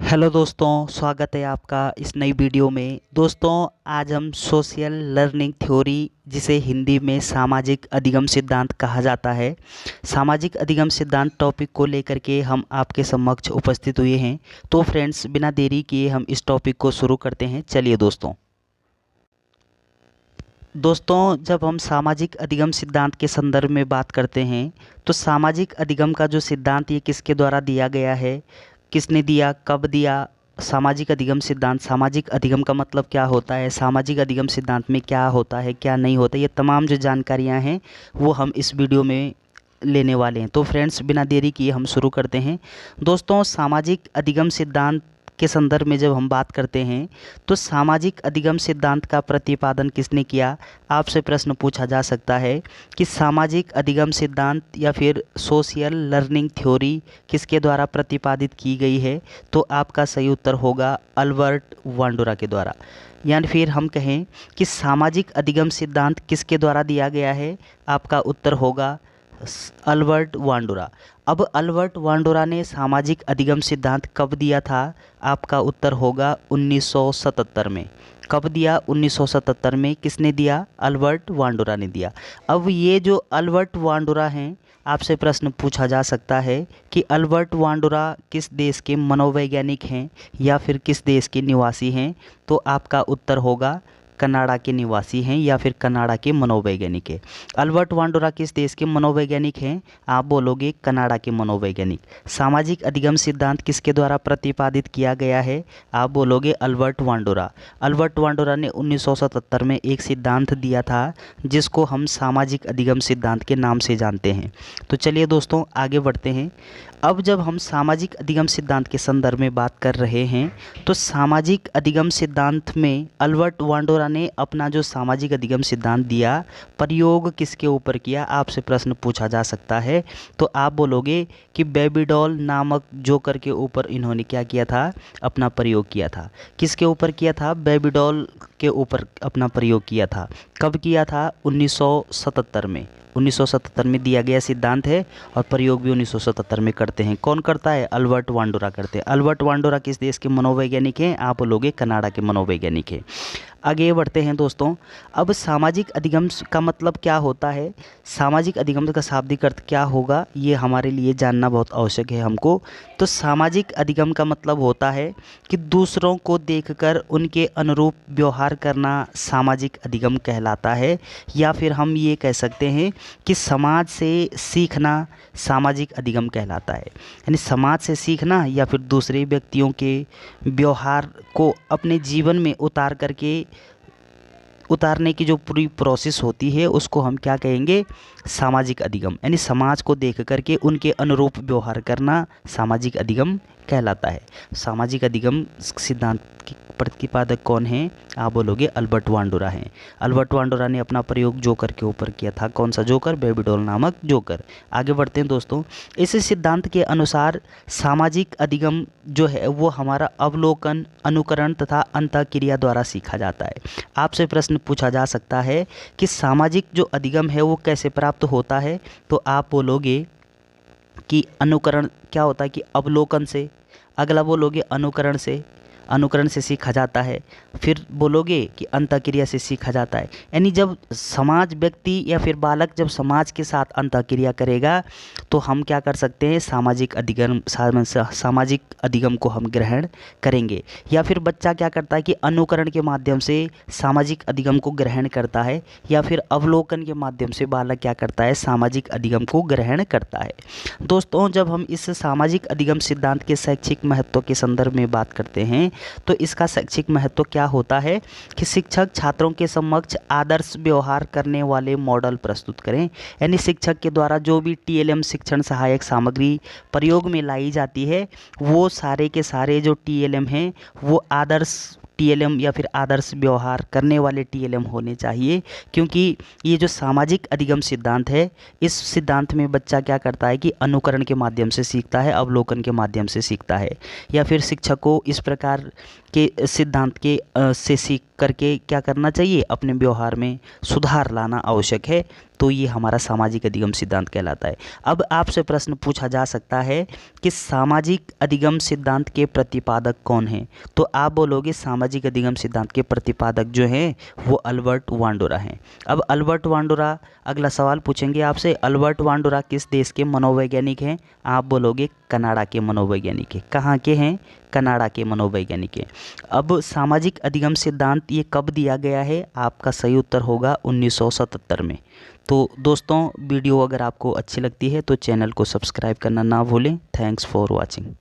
Hello दोस्तों, स्वागत है आपका इस नई वीडियो में। दोस्तों, आज हम सोशल लर्निंग थ्योरी, जिसे हिंदी में सामाजिक अधिगम सिद्धांत कहा जाता है, सामाजिक अधिगम सिद्धांत टॉपिक को लेकर के हम आपके समक्ष उपस्थित हुए हैं। तो फ्रेंड्स, बिना देरी किए हम इस टॉपिक को शुरू करते हैं। चलिए दोस्तों, जब हम सामाजिक अधिगम सिद्धांत के संदर्भ में बात करते हैं तो सामाजिक अधिगम का जो सिद्धांत ये किसके द्वारा दिया गया है, किसने दिया, कब दिया, सामाजिक अधिगम सिद्धांत, सामाजिक अधिगम का मतलब क्या होता है, सामाजिक अधिगम सिद्धांत में क्या होता है, क्या नहीं होता, ये तमाम जो जानकारियाँ हैं वो हम इस वीडियो में लेने वाले हैं। तो फ्रेंड्स, बिना देरी किए हम शुरू करते हैं। दोस्तों, सामाजिक अधिगम सिद्धांत के संदर्भ में जब हम बात करते हैं तो सामाजिक अधिगम सिद्धांत का प्रतिपादन किसने किया, आपसे प्रश्न पूछा जा सकता है कि सामाजिक अधिगम सिद्धांत या फिर सोशल लर्निंग थ्योरी किसके द्वारा प्रतिपादित की गई है। तो आपका सही उत्तर होगा अल्बर्ट वांडुरा के द्वारा। यानी फिर हम कहें कि सामाजिक अधिगम सिद्धांत किसके द्वारा दिया गया है, आपका उत्तर होगा अल्बर्ट वांडुरा। अब अल्बर्ट वांडुरा ने सामाजिक अधिगम सिद्धांत कब दिया था, आपका उत्तर होगा 1977 में। कब दिया, 1977 में। किसने दिया, अल्बर्ट वांडुरा ने दिया। अब ये जो अल्बर्ट वांडुरा हैं, आपसे प्रश्न पूछा जा सकता है कि अल्बर्ट वांडुरा किस देश के मनोवैज्ञानिक हैं या फिर किस देश के निवासी हैं। तो आपका उत्तर होगा कनाडा के निवासी हैं या फिर कनाडा के मनोवैज्ञानिक हैं। अल्बर्ट वांडुरा किस देश के मनोवैज्ञानिक हैं, आप बोलोगे कनाडा के मनोवैज्ञानिक। सामाजिक अधिगम सिद्धांत किसके द्वारा प्रतिपादित किया गया है, आप बोलोगे अल्बर्ट वांडुरा। अल्बर्ट वांडुरा ने 1977 में एक सिद्धांत दिया था जिसको हम सामाजिक अधिगम सिद्धांत के नाम से जानते हैं। तो चलिए दोस्तों, आगे बढ़ते हैं। अब जब हम सामाजिक अधिगम सिद्धांत के संदर्भ में बात कर रहे हैं तो सामाजिक अधिगम सिद्धांत में अल्बर्ट वांडुरा ने अपना जो सामाजिक अधिगम सिद्धांत दिया, प्रयोग किसके ऊपर किया, आपसे प्रश्न पूछा जा सकता है। तो आप बोलोगे कि बेबीडॉल नामक जोकर के ऊपर इन्होंने क्या किया था, अपना प्रयोग किया था। किसके ऊपर किया था, बेबीडॉल के ऊपर अपना प्रयोग किया था। कब किया था, 1977 में। 1977 में दिया गया सिद्धांत है और प्रयोग भी 1977 में करते हैं। कौन करता है, अल्बर्ट वांडुरा करते हैं। अल्बर्ट वांडुरा किस देश के मनोवैज्ञानिक हैं, आप लोग कनाडा के मनोवैज्ञानिक हैं। आगे बढ़ते हैं दोस्तों। अब सामाजिक अधिगम का मतलब क्या होता है, सामाजिक अधिगम का शाब्दिक अर्थ क्या होगा, ये हमारे लिए जानना बहुत आवश्यक है हमको। तो सामाजिक अधिगम का मतलब होता है कि दूसरों को देखकर उनके अनुरूप व्यवहार करना सामाजिक अधिगम कहलाता है। या फिर हम ये कह सकते हैं कि समाज से सीखना सामाजिक अधिगम कहलाता है। यानी समाज से सीखना या फिर दूसरे व्यक्तियों के व्यवहार को अपने जीवन में उतारने की जो पूरी प्रोसेस होती है उसको हम क्या कहेंगे, सामाजिक अधिगम। यानी समाज को देख करके उनके अनुरूप व्यवहार करना सामाजिक अधिगम कहलाता है। सामाजिक अधिगम सिद्धांत के प्रतिपादक कौन है, आप बोलोगे अल्बर्ट वांडुरा हैं। अल्बर्ट वांडुरा ने अपना प्रयोग जोकर के ऊपर किया था। कौन सा जोकर, बेबीडॉल नामक जोकर। आगे बढ़ते हैं दोस्तों। इस सिद्धांत के अनुसार सामाजिक अधिगम जो है वो हमारा अवलोकन, अनुकरण तथा अंतःक्रिया द्वारा सीखा जाता है। आपसे प्रश्न पूछा जा सकता है कि सामाजिक जो अधिगम है वो कैसे प्राप्त होता है। तो आप बोलोगे कि अनुकरण क्या होता है, कि अवलोकन से। अगला बोलोगे अनुकरण से, अनुकरण से सीखा जाता है। फिर बोलोगे कि अंतःक्रिया से सीखा जाता है। यानी जब समाज, व्यक्ति या फिर बालक जब समाज के साथ अंतःक्रिया करेगा तो हम क्या कर सकते हैं, सामाजिक अधिगम को हम ग्रहण करेंगे। या फिर बच्चा क्या करता है कि अनुकरण के माध्यम से सामाजिक अधिगम को ग्रहण करता है, या फिर अवलोकन के माध्यम से बालक क्या करता है, सामाजिक अधिगम को ग्रहण करता है। दोस्तों, जब हम इस सामाजिक अधिगम सिद्धांत के शैक्षिक महत्व के संदर्भ में बात करते हैं तो इसका शैक्षिक महत्व क्या होता है कि शिक्षक छात्रों के समक्ष आदर्श व्यवहार करने वाले मॉडल प्रस्तुत करें। यानी शिक्षक के द्वारा जो भी टीएलएम शिक्षण सहायक सामग्री प्रयोग में लाई जाती है वो सारे के सारे जो टीएलएम हैं वो आदर्श टीएलएम या फिर आदर्श व्यवहार करने वाले टीएलएम होने चाहिए। क्योंकि ये जो सामाजिक अधिगम सिद्धांत है, इस सिद्धांत में बच्चा क्या करता है कि अनुकरण के माध्यम से सीखता है, अवलोकन के माध्यम से सीखता है। या फिर शिक्षक को इस प्रकार के सिद्धांत के से करके क्या करना चाहिए, अपने व्यवहार में सुधार लाना आवश्यक है। तो ये हमारा सामाजिक अधिगम सिद्धांत कहलाता है। अब आपसे प्रश्न पूछा जा सकता है कि सामाजिक अधिगम सिद्धांत के प्रतिपादक कौन हैं? तो आप बोलोगे सामाजिक अधिगम सिद्धांत के प्रतिपादक जो हैं वो अल्बर्ट वांडोरा हैं। अब अल्बर्ट वांडोरा, अगला सवाल पूछेंगे आपसे, अल्बर्ट वांडोरा किस देश के मनोवैज्ञानिक हैं? आप बोलोगे कनाडा के मनोवैज्ञानिक हैं। कहाँ के हैं? कनाडा के मनोवैज्ञानिक हैं। अब सामाजिक अधिगम सिद्धांत ये कब दिया गया है? आपका सही उत्तर होगा 1977 में। तो दोस्तों, वीडियो अगर आपको अच्छी लगती है तो चैनल को सब्सक्राइब करना ना भूलें। Thanks for watching.